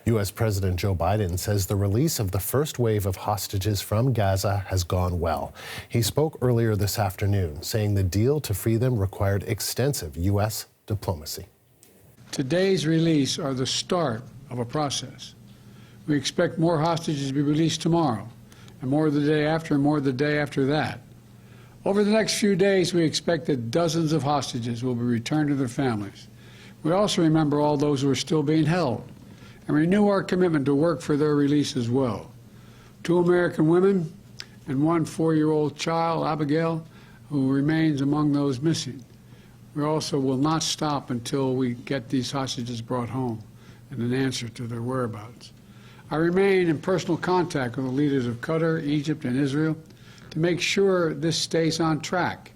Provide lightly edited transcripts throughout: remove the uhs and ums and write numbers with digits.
U.S. President Joe Biden says the release of the first wave of hostages from Gaza has gone well. He spoke earlier this afternoon, saying the deal to free them required extensive U.S. diplomacy. Today's release are the start of a process. We expect more hostages to be released tomorrow, and more the day after, and more the day after that. Over the next few days, we expect that dozens of hostages will be returned to their families. We also remember all those who are still being held and renew our commitment to work for their release as well. 2 American women and 1 4-year-old child, Abigail, who remains among those missing. We also will not stop until we get these hostages brought home and an answer to their whereabouts. I remain in personal contact with the leaders of Qatar, Egypt, and Israel to make sure this stays on track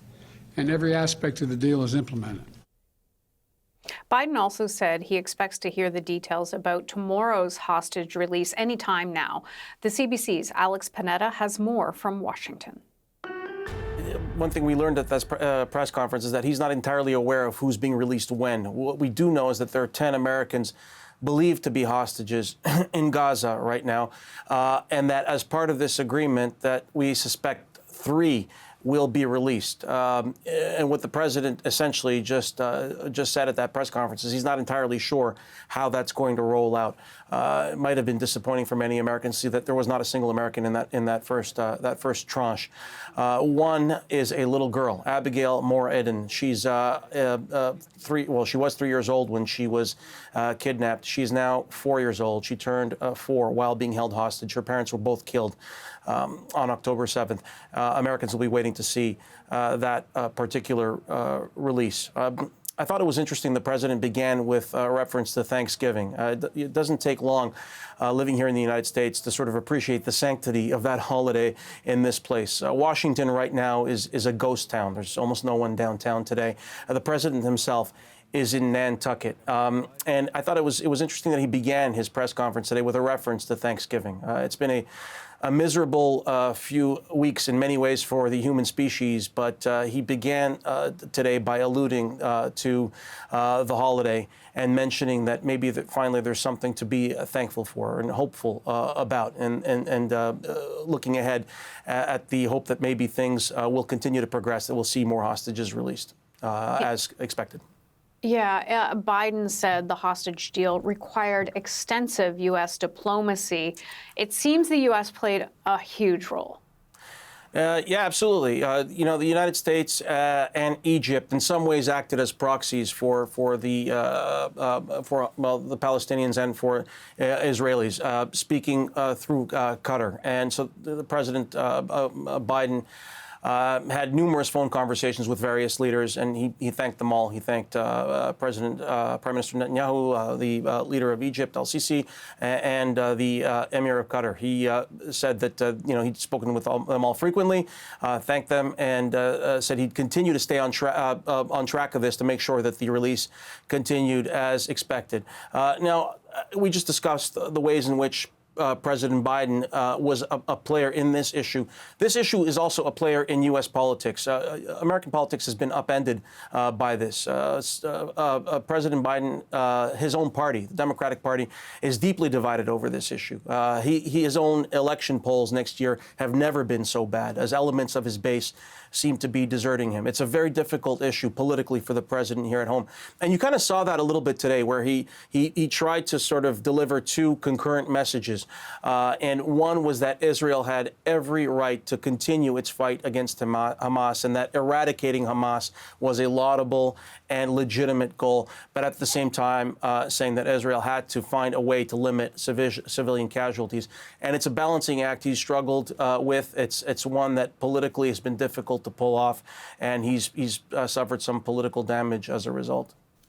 and every aspect of the deal is implemented. Biden also said he expects to hear the details about tomorrow's hostage release anytime now. The CBC's Alex Panetta has more from Washington. One thing we learned at this press conference is that he's not entirely aware of who's being released when. What we do know is that there are 10 Americans believed to be hostages in Gaza right now, and that as part of this agreement that we suspect 3 will be released. And what the president essentially just said at that press conference is he's not entirely sure how that's going to roll out. It might have been disappointing for many Americans to see that there was not a single American in that first tranche. One is a little girl, Abigail Moore-Eden. She's 3. Well, she was 3 years old when she was kidnapped. She's now 4 years old. She turned 4 while being held hostage. Her parents were both killed on October 7th. Americans will be waiting to see that particular release. I thought it was interesting the president began with a reference to Thanksgiving. It doesn't take long living here in the United States to sort of appreciate the sanctity of that holiday in this place. Washington right now is a ghost town. There's almost no one downtown today. The president himself is in Nantucket. And I thought it was interesting that he began his press conference today with a reference to Thanksgiving. It's been a miserable few weeks in many ways for the human species, but he began today by alluding to the holiday and mentioning that maybe finally there's something to be thankful for and hopeful about, and looking ahead at the hope that maybe things will continue to progress, that we'll see more hostages released as expected. Yeah, Biden said the hostage deal required extensive U.S. diplomacy. It seems the U.S. played a huge role. Yeah, absolutely. You know, the United States and Egypt in some ways acted as proxies for the Palestinians and for Israelis, speaking through Qatar. And so the President Biden had numerous phone conversations with various leaders, and he thanked them all. He thanked Prime Minister Netanyahu, the leader of Egypt, al-Sisi, and the Emir of Qatar. He said that he'd spoken with them all frequently, thanked them, and said he'd continue to stay on track of this to make sure that the release continued as expected. Now, we just discussed the ways in which President Biden was a player in this issue. This issue is also a player in U.S. politics. American politics has been upended by this. President Biden, his own party, the Democratic Party, is deeply divided over this issue. His own election polls next year have never been so bad, as elements of his base seem to be deserting him. It's a very difficult issue politically for the president here at home. And you kind of saw that a little bit today, where he tried to sort of deliver 2 concurrent messages. And one was that Israel had every right to continue its fight against Hamas, and that eradicating Hamas was a laudable and legitimate goal. But at the same time, saying that Israel had to find a way to limit civilian casualties. And it's a balancing act he's struggled with. It's one that politically has been difficult to pull off, and he's suffered some political damage as a result.